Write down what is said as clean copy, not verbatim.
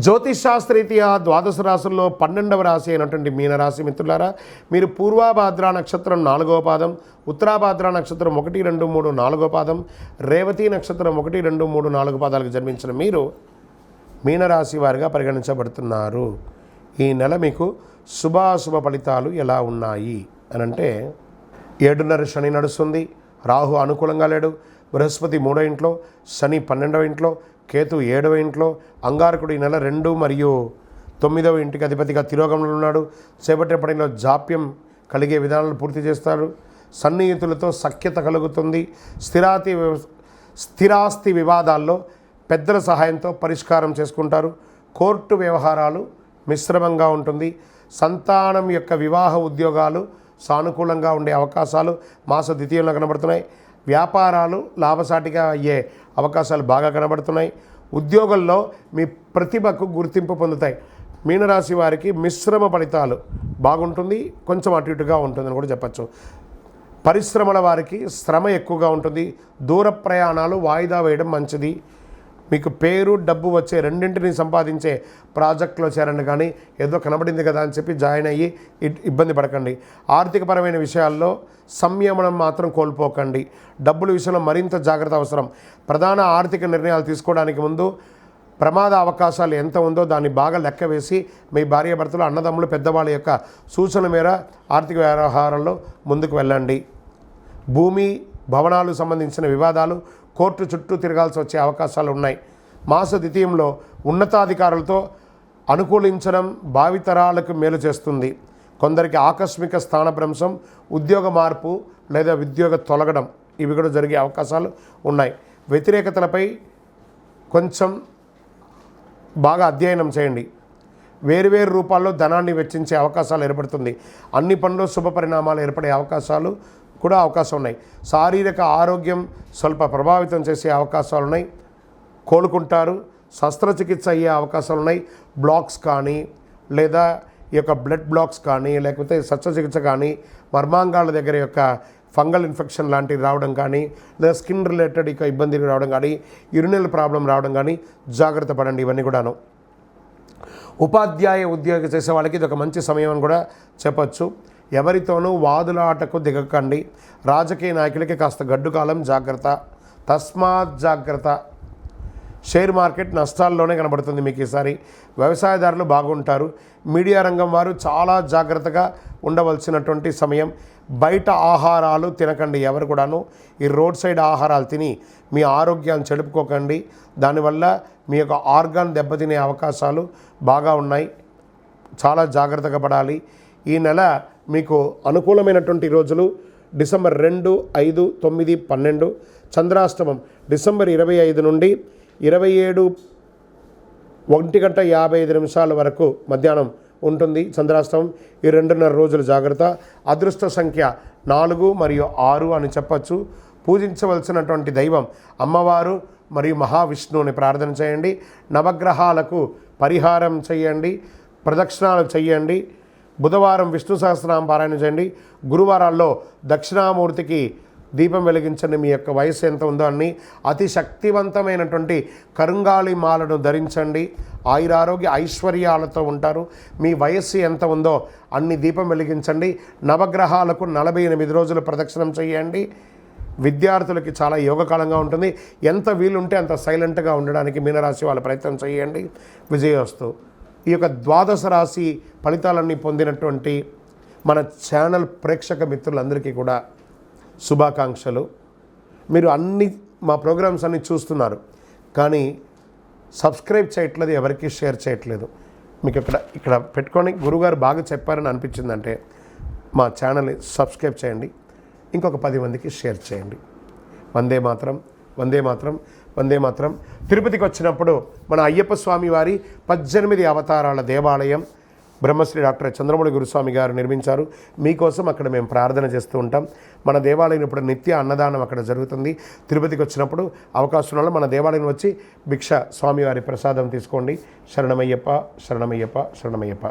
జ్యోతిషాస్త్రరీత్యా ద్వాదశ రాశుల్లో 12వ రాశి అయినటువంటి మీనరాశి మిత్రులారా, మీరు పూర్వాభాద్ర నక్షత్రం 4వ పాదం, ఉత్తరాభాద్ర నక్షత్రం 1, 2, 3, 4వ పాదం, రేవతి నక్షత్రం 1, 2, 3, 4 పాదాలకు జన్మించిన మీరు మీనరాశి వారిగా పరిగణించబడుతున్నారు. ఈ నెల మీకు శుభాశుభ ఫలితాలు ఎలా ఉన్నాయి అని అంటే, 7:30 శని నడుస్తుంది, రాహు అనుకూలంగా లేడు, బృహస్పతి 3వ ఇంట్లో, శని 12వ ఇంట్లో, కేతు 7వ ఇంట్లో, అంగారకుడు ఈ నెల 2 మరియు 9వ ఇంటికి అధిపతిగా తిరోగమనంలో ఉన్నాడు. చేపట్టే పనిలో జాప్యం కలిగే విధానాలు పూర్తి చేస్తారు. సన్నిహితులతో సఖ్యత కలుగుతుంది. స్థిరాస్తి వివాదాల్లో పెద్దల సహాయంతో పరిష్కారం చేసుకుంటారు. కోర్టు వ్యవహారాలు మిశ్రమంగా ఉంటుంది. సంతానం యొక్క వివాహ ఉద్యోగాలు సానుకూలంగా ఉండే అవకాశాలు మాస ద్వితీయంలో కనబడుతున్నాయి. వ్యాపారాలు లాభసాటిగా అయ్యే అవకాశాలు బాగా కనబడుతున్నాయి. ఉద్యోగంలో మీ ప్రతిభకు గుర్తింపు పొందుతాయి. మీనరాశి వారికి మిశ్రమ ఫలితాలు బాగుంటుంది, కొంచెం అటు ఇటుగా ఉంటుందని కూడా చెప్పచ్చు. పరిశ్రమల వారికి శ్రమ ఎక్కువగా ఉంటుంది. దూర ప్రయాణాలు వాయిదా వేయడం మంచిది. మీకు పేరు డబ్బు వచ్చే రెండింటిని సంపాదించే ప్రాజెక్టులో చేరండి, కానీ ఏదో కనబడింది కదా అని చెప్పి జాయిన్ అయ్యి ఇబ్బంది పడకండి. ఆర్థికపరమైన విషయాల్లో సంయమనం మాత్రం కోల్పోకండి. డబ్బుల విషయంలో మరింత జాగ్రత్త అవసరం. ప్రధాన ఆర్థిక నిర్ణయాలు తీసుకోవడానికి ముందు ప్రమాద అవకాశాలు ఎంత ఉందో దాన్ని బాగా లెక్క వేసి మీ భార్యాభర్తలు, అన్నదమ్ములు, పెద్దవాళ్ళ యొక్క సూచన మేర ఆర్థిక వ్యవహారాల్లో ముందుకు వెళ్ళండి. భూమి భవనాలు సంబంధించిన వివాదాలు కోర్టు చుట్టూ తిరగాల్సి వచ్చే అవకాశాలు ఉన్నాయి. మాస ద్వితీయంలో ఉన్నతాధికారులతో అనుకూలించడం భావితరాలకు మేలు చేస్తుంది. కొందరికి ఆకస్మిక స్థానభ్రంశం, ఉద్యోగ మార్పు లేదా ఉద్యోగ తొలగడం ఇవి కూడా జరిగే అవకాశాలు ఉన్నాయి. వ్యతిరేకతలపై కొంచెం బాగా అధ్యయనం చేయండి. వేరువేరు రూపాల్లో ధనాన్ని వెచ్చించే అవకాశాలు ఏర్పడుతుంది. అన్ని పనుల్లో శుభ పరిణామాలు ఏర్పడే అవకాశాలు కూడా అవకాశం ఉన్నాయి. శారీరక ఆరోగ్యం స్వల్ప ప్రభావితం చేసే అవకాశాలు ఉన్నాయి. కోలుకుంటారు. శస్త్రచికిత్స అయ్యే అవకాశాలు ఉన్నాయి. బ్లాక్స్ కానీ లేదా ఈ యొక్క బ్లడ్ బ్లాక్స్ కానీ లేకపోతే శస్త్రచికిత్స కానీ, మర్మాంగాల దగ్గర యొక్క ఫంగల్ ఇన్ఫెక్షన్ లాంటివి రావడం కానీ, లేదా స్కిన్ రిలేటెడ్ ఇక ఇబ్బంది రావడం కానీ, యూరినల్ ప్రాబ్లం రావడం కానీ జాగ్రత్త పడండి. ఇవన్నీ కూడాను. ఉపాధ్యాయ ఉద్యోగం చేసే వాళ్ళకి ఇది ఒక మంచి సమయం అని కూడా చెప్పచ్చు. ఎవరితోనూ వాదులాటకు దిగకండి. రాజకీయ నాయకులకి కాస్త గడ్డు కాలం, జాగ్రత్త, తస్మాత్ జాగ్రత్త. షేర్ మార్కెట్ నష్టాల్లోనే కనబడుతుంది మీకు ఈసారి. వ్యవసాయదారులు బాగుంటారు. మీడియా రంగం వారు చాలా జాగ్రత్తగా ఉండవలసినటువంటి సమయం. బయట ఆహారాలు తినకండి ఎవరు కూడాను. ఈ రోడ్ సైడ్ ఆహారాలు తిని మీ ఆరోగ్యాన్ని చెడుపుకోకండి. దానివల్ల మీ యొక్క ఆర్గాన్ దెబ్బతినే అవకాశాలు బాగా ఉన్నాయి. చాలా జాగ్రత్తగా పడాలి. ఈ నెల మీకు అనుకూలమైనటువంటి రోజులు డిసెంబర్ 2, 5, 9, 12. చంద్రాష్టమం డిసెంబర్ 25 నుండి 27 1:55 వరకు మధ్యాహ్నం ఉంటుంది చంద్రాష్టమం. ఈ 2.5 రోజులు జాగ్రత్త. అదృష్ట సంఖ్య 4 మరియు 6 అని చెప్పచ్చు. పూజించవలసినటువంటి దైవం అమ్మవారు మరియు మహావిష్ణువుని ప్రార్థన చేయండి. నవగ్రహాలకు పరిహారం చేయండి, ప్రదక్షిణాలు చేయండి. బుధవారం విష్ణు సహస్రనామ పారాయణ చేయండి. గురువారాల్లో దక్షిణామూర్తికి దీపం వెలిగించండి. మీ యొక్క వయసు ఎంత ఉందో అన్ని అతి శక్తివంతమైనటువంటి కరుంగాళి మాలను ధరించండి. ఆయురారోగ్య ఐశ్వర్యాలతో ఉంటారు. మీ వయస్సు ఎంత ఉందో అన్ని దీపం వెలిగించండి. నవగ్రహాలకు 48 రోజులు ప్రదక్షిణం చేయండి. విద్యార్థులకి చాలా యోగకాలంగా ఉంటుంది. ఎంత వీలుంటే అంత సైలెంట్గా ఉండడానికి మీనరాశి వాళ్ళ ప్రయత్నం చేయండి. విజయోస్తు. ఈ యొక్క ద్వాదశ రాశి ఫలితాలన్నీ పొందినటువంటి మన ఛానల్ ప్రేక్షక మిత్రులందరికీ కూడా శుభాకాంక్షలు. మీరు మా ప్రోగ్రామ్స్ అన్నీ చూస్తున్నారు, కానీ సబ్స్క్రైబ్ చేయట్లేదు, ఎవరికి షేర్ చేయట్లేదు. మీకు ఇక్కడ పెట్టుకొని గురుగారు బాగా చెప్పారని అనిపించిందంటే మా ఛానల్ని సబ్స్క్రైబ్ చేయండి. ఇంకొక 10 మందికి షేర్ చేయండి. వందే మాత్రం, వందే మాత్రం, వందే మాత్రం. తిరుపతికి వచ్చినప్పుడు మన అయ్యప్ప స్వామి వారి 18 అవతారాల దేవాలయం బ్రహ్మశ్రీ డాక్టర్ చంద్రమౌళి గురుస్వామి గారు నిర్మించారు. మీకోసం అక్కడ మేము ప్రార్థన చేస్తూ ఉంటాం. మన దేవాలయం ఇప్పుడు నిత్య అన్నదానం అక్కడ జరుగుతుంది. తిరుపతికి వచ్చినప్పుడు అవకాశం వల్ల మన దేవాలయం వచ్చి భిక్ష స్వామివారి ప్రసాదం తీసుకోండి. శరణమయ్యప్ప, శరణమయ్యప్ప, శరణమయ్యప్ప.